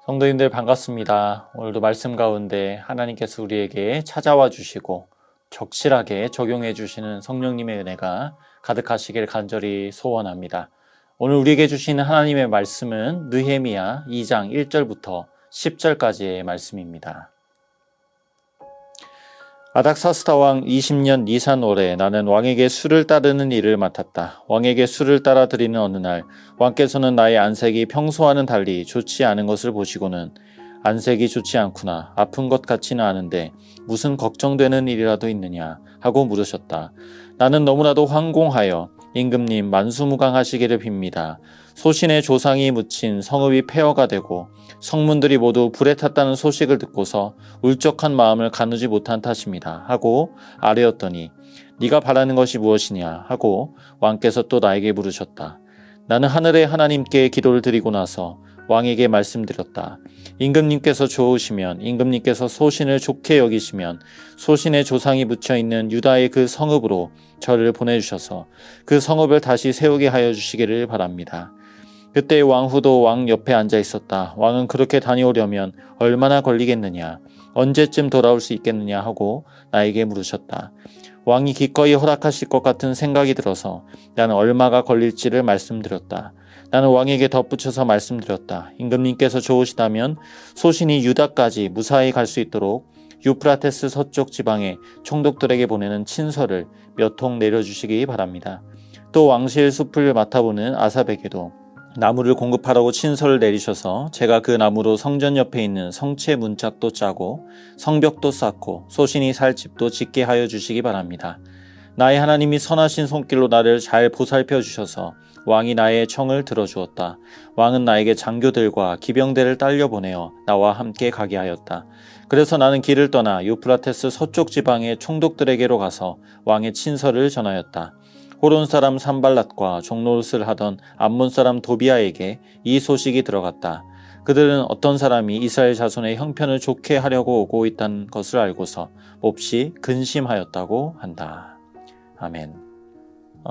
성도님들 반갑습니다. 오늘도 말씀 가운데 하나님께서 우리에게 찾아와 주시고 적실하게 적용해 주시는 성령님의 은혜가 가득하시길 간절히 소원합니다. 오늘 우리에게 주시는 하나님의 말씀은 느헤미야 2장 1절부터 10절까지의 말씀입니다. 아닥사스다 왕 20년 니산월에 나는 왕에게 술을 따르는 일을 맡았다. 왕에게 술을 따라 드리는 어느 날 왕께서는 나의 안색이 평소와는 달리 좋지 않은 것을 보시고는 안색이 좋지 않구나, 아픈 것 같지는 않은데 무슨 걱정되는 일이라도 있느냐 하고 물으셨다. 나는 너무나도 황공하여 임금님 만수무강하시기를 빕니다. 소신의 조상이 묻힌 성읍이 폐허가 되고 성문들이 모두 불에 탔다는 소식을 듣고서 울적한 마음을 가누지 못한 탓입니다 하고 아뢰었더니 네가 바라는 것이 무엇이냐 하고 왕께서 또 나에게 물으셨다. 나는 하늘의 하나님께 기도를 드리고 나서 왕에게 말씀드렸다. 임금님께서 좋으시면, 임금님께서 소신을 좋게 여기시면 소신의 조상이 묻혀있는 유다의 그 성읍으로 저를 보내주셔서 그 성읍을 다시 세우게 하여 주시기를 바랍니다. 그때 왕후도 왕 옆에 앉아 있었다. 왕은 그렇게 다녀오려면 얼마나 걸리겠느냐, 언제쯤 돌아올 수 있겠느냐 하고 나에게 물으셨다. 왕이 기꺼이 허락하실 것 같은 생각이 들어서 나는 얼마가 걸릴지를 말씀드렸다. 나는 왕에게 덧붙여서 말씀드렸다. 임금님께서 좋으시다면 소신이 유다까지 무사히 갈 수 있도록 유프라테스 서쪽 지방의 총독들에게 보내는 친서를 몇 통 내려주시기 바랍니다. 또 왕실 숲을 맡아보는 아삽에게도 나무를 공급하라고 친서를 내리셔서 제가 그 나무로 성전 옆에 있는 성체 문짝도 짜고 성벽도 쌓고 소신이 살 집도 짓게 하여 주시기 바랍니다. 나의 하나님이 선하신 손길로 나를 잘 보살펴 주셔서 왕이 나의 청을 들어주었다. 왕은 나에게 장교들과 기병대를 딸려 보내어 나와 함께 가게 하였다. 그래서 나는 길을 떠나 유프라테스 서쪽 지방의 총독들에게로 가서 왕의 친서를 전하였다. 호론 사람 산발랏과 종노릇을 하던 암몬 사람 도비아에게 이 소식이 들어갔다. 그들은 어떤 사람이 이스라엘 자손의 형편을 좋게 하려고 오고 있다는 것을 알고서 몹시 근심하였다고 한다. 아멘.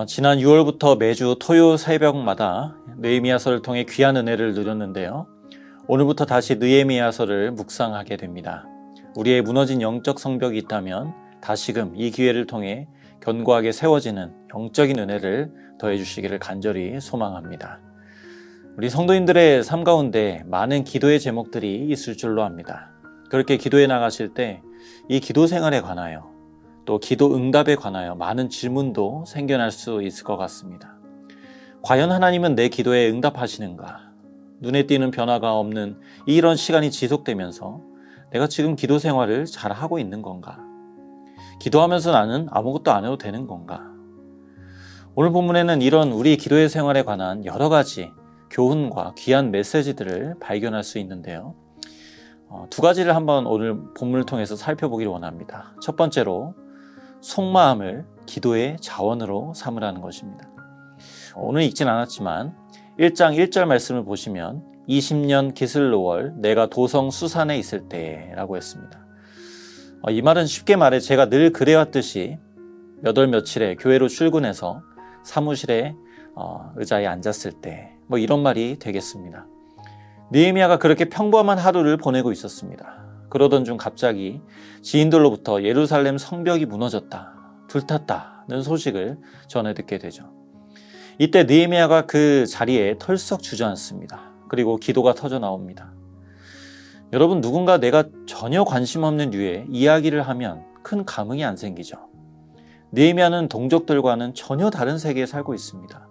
지난 6월부터 매주 토요 새벽마다 느헤미야서를 통해 귀한 은혜를 누렸는데요. 오늘부터 다시 느헤미야서를 묵상하게 됩니다. 우리의 무너진 영적 성벽이 있다면 다시금 이 기회를 통해 견고하게 세워지는 영적인 은혜를 더해 주시기를 간절히 소망합니다. 우리 성도님들의 삶 가운데 많은 기도의 제목들이 있을 줄로 압니다. 그렇게 기도해 나가실 때 이 기도 생활에 관하여 또 기도 응답에 관하여 많은 질문도 생겨날 수 있을 것 같습니다. 과연 하나님은 내 기도에 응답하시는가? 눈에 띄는 변화가 없는 이런 시간이 지속되면서 내가 지금 기도 생활을 잘하고 있는 건가? 기도하면서 나는 아무것도 안 해도 되는 건가? 오늘 본문에는 이런 우리 기도의 생활에 관한 여러 가지 교훈과 귀한 메시지들을 발견할 수 있는데요. 두 가지를 한번 오늘 본문을 통해서 살펴보기를 원합니다. 첫 번째로 속마음을 기도의 자원으로 삼으라는 것입니다. 오늘 읽진 않았지만 1장 1절 말씀을 보시면 20년 기슬로월 내가 도성 수산에 있을 때라고 했습니다. 이 말은 쉽게 말해 제가 늘 그래왔듯이 몇 월 며칠에 교회로 출근해서 사무실에 의자에 앉았을 때 이런 말이 되겠습니다. 느헤미야가 그렇게 평범한 하루를 보내고 있었습니다. 그러던 중 갑자기 지인들로부터 예루살렘 성벽이 무너졌다, 불탔다는 소식을 전해 듣게 되죠. 이때 느헤미야가 그 자리에 털썩 주저앉습니다. 그리고 기도가 터져 나옵니다. 여러분, 누군가 내가 전혀 관심 없는 류의 이야기를 하면 큰 감흥이 안 생기죠. 느헤미야는 동족들과는 전혀 다른 세계에 살고 있습니다.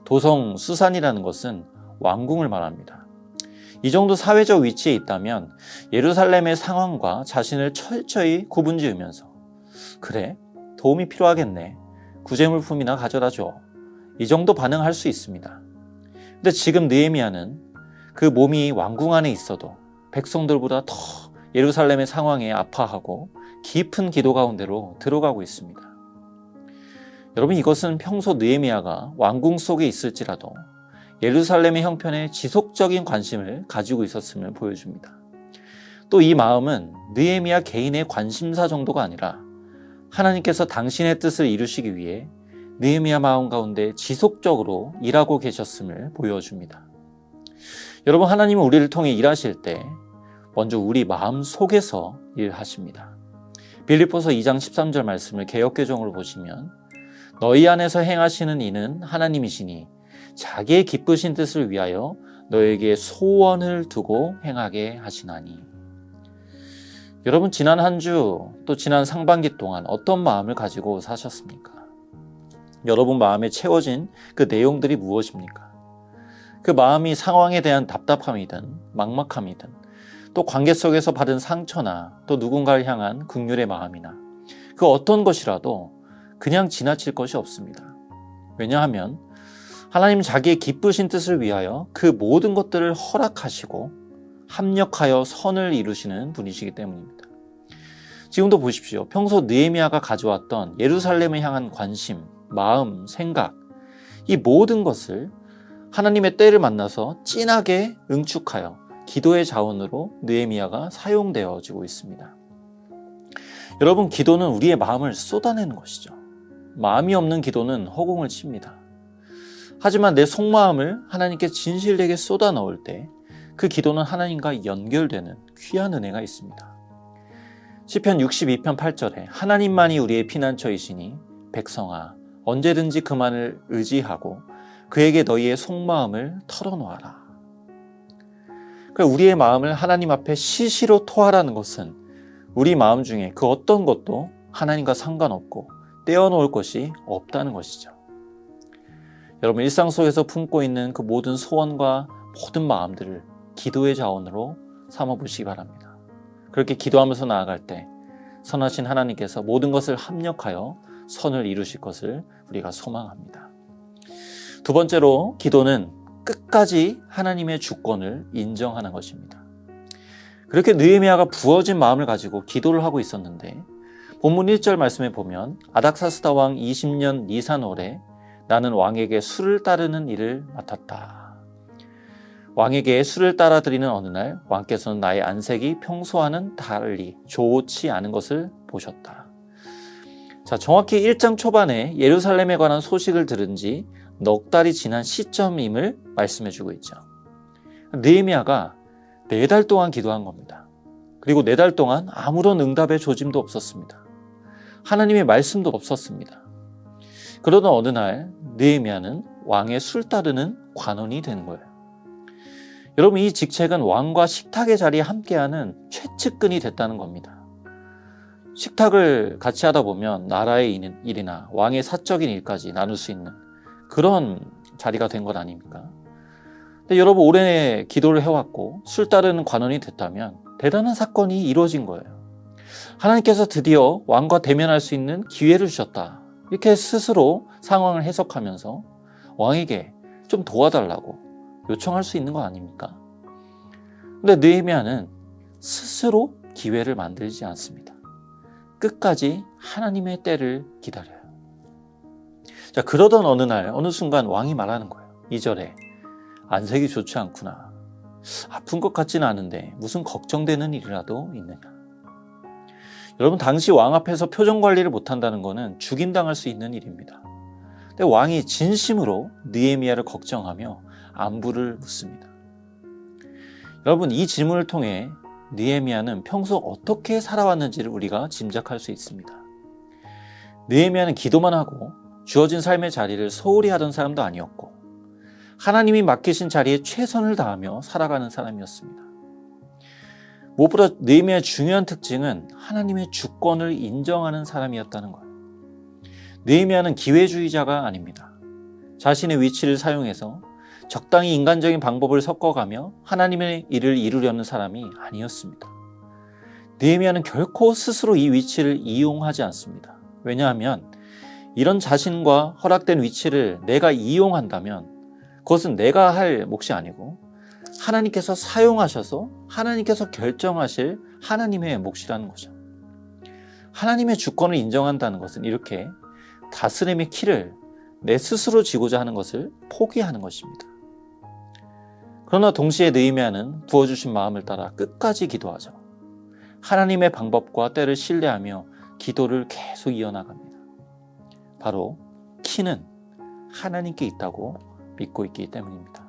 도성 수산이라는 것은 왕궁을 말합니다. 이 정도 사회적 위치에 있다면 예루살렘의 상황과 자신을 철저히 구분지으면서 그래, 도움이 필요하겠네, 구제물품이나 가져다 줘, 이 정도 반응할 수 있습니다. 근데 지금 느헤미야는 그 몸이 왕궁 안에 있어도 백성들보다 더 예루살렘의 상황에 아파하고 깊은 기도 가운데로 들어가고 있습니다. 여러분, 이것은 평소 느헤미야가 왕궁 속에 있을지라도 예루살렘의 형편에 지속적인 관심을 가지고 있었음을 보여줍니다. 또 이 마음은 느헤미야 개인의 관심사 정도가 아니라 하나님께서 당신의 뜻을 이루시기 위해 느헤미야 마음 가운데 지속적으로 일하고 계셨음을 보여줍니다. 여러분, 하나님은 우리를 통해 일하실 때 먼저 우리 마음 속에서 일하십니다. 빌립보서 2장 13절 말씀을 개역개정으로 보시면 너희 안에서 행하시는 이는 하나님이시니 자기의 기쁘신 뜻을 위하여 너에게 소원을 두고 행하게 하시나니. 여러분, 지난 한 주 또 지난 상반기 동안 어떤 마음을 가지고 사셨습니까? 여러분 마음에 채워진 그 내용들이 무엇입니까? 그 마음이 상황에 대한 답답함이든 막막함이든 또 관계 속에서 받은 상처나 또 누군가를 향한 긍휼의 마음이나 그 어떤 것이라도 그냥 지나칠 것이 없습니다. 왜냐하면 하나님 자기의 기쁘신 뜻을 위하여 그 모든 것들을 허락하시고 합력하여 선을 이루시는 분이시기 때문입니다. 지금도 보십시오. 평소 느헤미야가 가져왔던 예루살렘을 향한 관심, 마음, 생각, 이 모든 것을 하나님의 때를 만나서 진하게 응축하여 기도의 자원으로 느헤미야가 사용되어지고 있습니다. 여러분, 기도는 우리의 마음을 쏟아내는 것이죠. 마음이 없는 기도는 허공을 칩니다. 하지만 내 속마음을 하나님께 진실되게 쏟아 넣을 때 그 기도는 하나님과 연결되는 귀한 은혜가 있습니다. 시편 62편 8절에 하나님만이 우리의 피난처이시니 백성아 언제든지 그만을 의지하고 그에게 너희의 속마음을 털어놓아라. 우리의 마음을 하나님 앞에 시시로 토하라는 것은 우리 마음 중에 그 어떤 것도 하나님과 상관없고 떼어놓을 것이 없다는 것이죠. 여러분, 일상 속에서 품고 있는 그 모든 소원과 모든 마음들을 기도의 자원으로 삼아보시기 바랍니다. 그렇게 기도하면서 나아갈 때 선하신 하나님께서 모든 것을 합력하여 선을 이루실 것을 우리가 소망합니다. 두 번째로, 기도는 끝까지 하나님의 주권을 인정하는 것입니다. 그렇게 느헤미야가 부어진 마음을 가지고 기도를 하고 있었는데 본문 1절 말씀에 보면 아닥사스다 왕 20년 니산월에 나는 왕에게 술을 따르는 일을 맡았다. 왕에게 술을 따라 드리는 어느 날 왕께서는 나의 안색이 평소와는 달리 좋지 않은 것을 보셨다. 자, 정확히 1장 초반에 예루살렘에 관한 소식을 들은 지 넉 달이 지난 시점임을 말씀해주고 있죠. 느헤미야가 4달 동안 기도한 겁니다. 그리고 4달 동안 아무런 응답의 조짐도 없었습니다. 하나님의 말씀도 없었습니다. 그러던 어느 날 느헤미야는 왕의 술 따르는 관원이 되는 거예요. 여러분, 이 직책은 왕과 식탁의 자리에 함께하는 최측근이 됐다는 겁니다. 식탁을 같이 하다 보면 나라의 일이나 왕의 사적인 일까지 나눌 수 있는 그런 자리가 된 것 아닙니까? 근데 여러분, 오래 기도를 해왔고 술 따르는 관원이 됐다면 대단한 사건이 이루어진 거예요. 하나님께서 드디어 왕과 대면할 수 있는 기회를 주셨다. 이렇게 스스로 상황을 해석하면서 왕에게 좀 도와달라고 요청할 수 있는 거 아닙니까? 근데 느헤미야는 스스로 기회를 만들지 않습니다. 끝까지 하나님의 때를 기다려요. 자, 그러던 어느 날 어느 순간 왕이 말하는 거예요. 2절에 안색이 좋지 않구나. 아픈 것 같지는 않은데 무슨 걱정되는 일이라도 있느냐. 여러분, 당시 왕 앞에서 표정 관리를 못한다는 것은 죽임당할 수 있는 일입니다. 근데 왕이 진심으로 느헤미야를 걱정하며 안부를 묻습니다. 여러분, 이 질문을 통해 느헤미야는 평소 어떻게 살아왔는지를 우리가 짐작할 수 있습니다. 느헤미야는 기도만 하고 주어진 삶의 자리를 소홀히 하던 사람도 아니었고 하나님이 맡기신 자리에 최선을 다하며 살아가는 사람이었습니다. 무엇보다 느헤미야의 중요한 특징은 하나님의 주권을 인정하는 사람이었다는 거예요. 느헤미야는 기회주의자가 아닙니다. 자신의 위치를 사용해서 적당히 인간적인 방법을 섞어가며 하나님의 일을 이루려는 사람이 아니었습니다. 느헤미야는 결코 스스로 이 위치를 이용하지 않습니다. 왜냐하면 이런 자신과 허락된 위치를 내가 이용한다면 그것은 내가 할 몫이 아니고 하나님께서 사용하셔서 하나님께서 결정하실 하나님의 몫이라는 거죠. 하나님의 주권을 인정한다는 것은 이렇게 다스림의 키를 내 스스로 지고자 하는 것을 포기하는 것입니다. 그러나 동시에 느헤미야는 부어주신 마음을 따라 끝까지 기도하죠. 하나님의 방법과 때를 신뢰하며 기도를 계속 이어나갑니다. 바로 키는 하나님께 있다고 믿고 있기 때문입니다.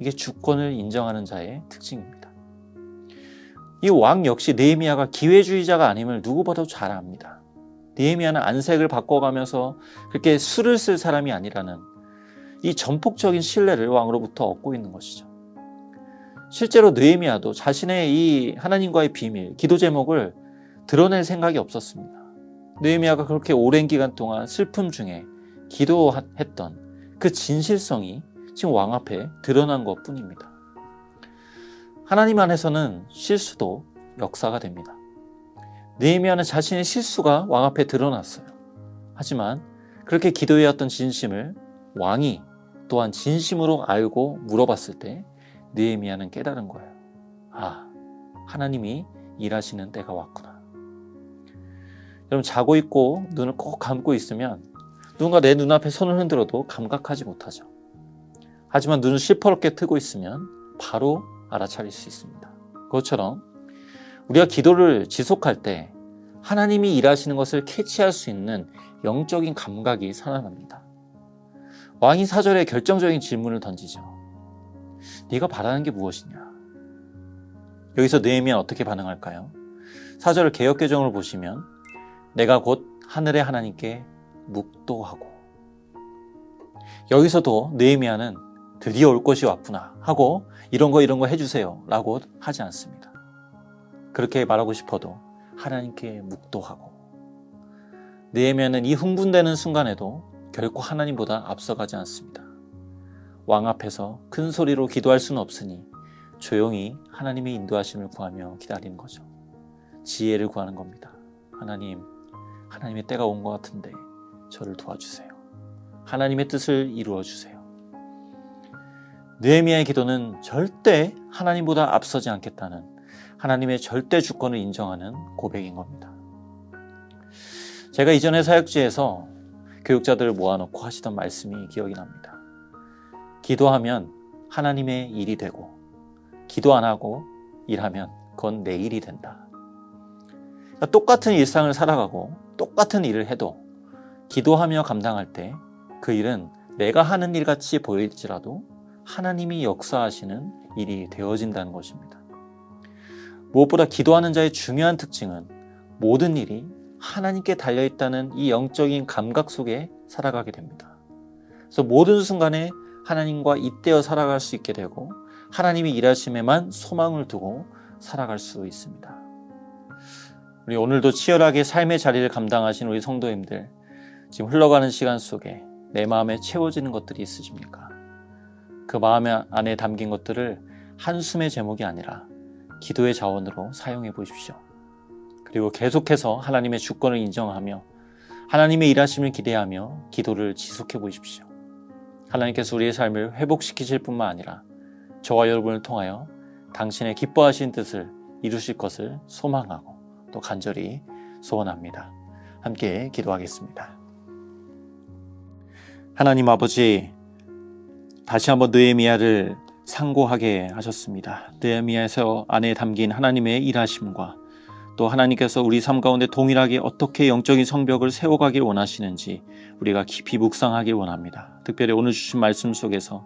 이게 주권을 인정하는 자의 특징입니다. 이 왕 역시 느헤미야가 기회주의자가 아님을 누구보다도 잘 압니다. 느헤미야는 안색을 바꿔가면서 그렇게 수를 쓸 사람이 아니라는 이 전폭적인 신뢰를 왕으로부터 얻고 있는 것이죠. 실제로 느헤미야도 자신의 이 하나님과의 비밀, 기도 제목을 드러낼 생각이 없었습니다. 느헤미야가 그렇게 오랜 기간 동안 슬픔 중에 기도했던 그 진실성이 지금 왕 앞에 드러난 것뿐입니다. 하나님 안에서는 실수도 역사가 됩니다. 느헤미야는 자신의 실수가 왕 앞에 드러났어요. 하지만 그렇게 기도해왔던 진심을 왕이 또한 진심으로 알고 물어봤을 때 느헤미야는 깨달은 거예요. 아, 하나님이 일하시는 때가 왔구나. 여러분, 자고 있고 눈을 꼭 감고 있으면 누군가 내 눈앞에 손을 흔들어도 감각하지 못하죠. 하지만 눈을 시퍼렇게 뜨고 있으면 바로 알아차릴 수 있습니다. 그것처럼 우리가 기도를 지속할 때 하나님이 일하시는 것을 캐치할 수 있는 영적인 감각이 살아납니다. 왕이 4절에 결정적인 질문을 던지죠. 네가 바라는 게 무엇이냐? 여기서 느헤미야는 어떻게 반응할까요? 4절 개역개정을 보시면 내가 곧 하늘의 하나님께 묵도하고, 여기서도 느헤미야는 드디어 올 것이 왔구나 하고 이런 거 해주세요 라고 하지 않습니다. 그렇게 말하고 싶어도 하나님께 묵도하고, 느헤미야는 이 흥분되는 순간에도 결코 하나님보다 앞서가지 않습니다. 왕 앞에서 큰 소리로 기도할 수는 없으니 조용히 하나님의 인도하심을 구하며 기다리는 거죠. 지혜를 구하는 겁니다. 하나님의 때가 온 것 같은데 저를 도와주세요. 하나님의 뜻을 이루어 주세요. 느헤미야의 기도는 절대 하나님보다 앞서지 않겠다는 하나님의 절대 주권을 인정하는 고백인 겁니다. 제가 이전에 사역지에서 교육자들을 모아놓고 하시던 말씀이 기억이 납니다. 기도하면 하나님의 일이 되고, 기도 안 하고 일하면 그건 내 일이 된다. 그러니까 똑같은 일상을 살아가고 똑같은 일을 해도 기도하며 감당할 때 그 일은 내가 하는 일 같이 보일지라도 하나님이 역사하시는 일이 되어진다는 것입니다. 무엇보다 기도하는 자의 중요한 특징은 모든 일이 하나님께 달려있다는 이 영적인 감각 속에 살아가게 됩니다. 그래서 모든 순간에 하나님과 잇대어 살아갈 수 있게 되고 하나님이 일하심에만 소망을 두고 살아갈 수 있습니다. 우리 오늘도 치열하게 삶의 자리를 감당하신 우리 성도님들, 지금 흘러가는 시간 속에 내 마음에 채워지는 것들이 있으십니까? 그 마음 안에 담긴 것들을 한숨의 제목이 아니라 기도의 자원으로 사용해 보십시오. 그리고 계속해서 하나님의 주권을 인정하며 하나님의 일하심을 기대하며 기도를 지속해 보십시오. 하나님께서 우리의 삶을 회복시키실 뿐만 아니라 저와 여러분을 통하여 당신의 기뻐하신 뜻을 이루실 것을 소망하고 또 간절히 소원합니다. 함께 기도하겠습니다. 하나님 아버지, 다시 한번 느헤미야를 상고하게 하셨습니다. 느헤미야에서 안에 담긴 하나님의 일하심과 또 하나님께서 우리 삶 가운데 동일하게 어떻게 영적인 성벽을 세워가길 원하시는지 우리가 깊이 묵상하길 원합니다. 특별히 오늘 주신 말씀 속에서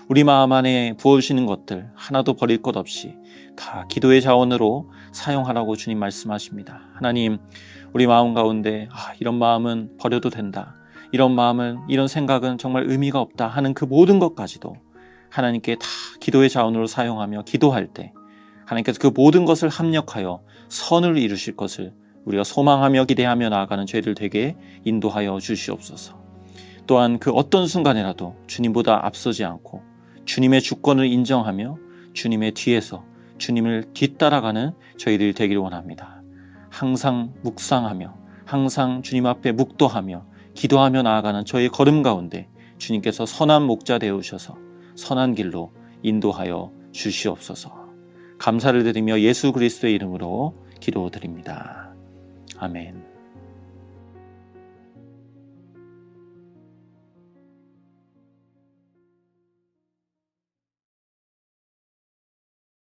우리 마음 안에 부어주시는 것들 하나도 버릴 것 없이 다 기도의 자원으로 사용하라고 주님 말씀하십니다. 하나님, 우리 마음 가운데 이런 마음은 버려도 된다, 이런 마음은, 이런 생각은 정말 의미가 없다 하는 그 모든 것까지도 하나님께 다 기도의 자원으로 사용하며 기도할 때 하나님께서 그 모든 것을 합력하여 선을 이루실 것을 우리가 소망하며 기대하며 나아가는 저희들 되게 인도하여 주시옵소서. 또한 그 어떤 순간이라도 주님보다 앞서지 않고 주님의 주권을 인정하며 주님의 뒤에서 주님을 뒤따라가는 저희들 되길 원합니다. 항상 묵상하며 항상 주님 앞에 묵도하며 기도하며 나아가는 저희 걸음 가운데 주님께서 선한 목자 되어주셔서 선한 길로 인도하여 주시옵소서. 감사를 드리며 예수 그리스도의 이름으로 기도드립니다. 아멘.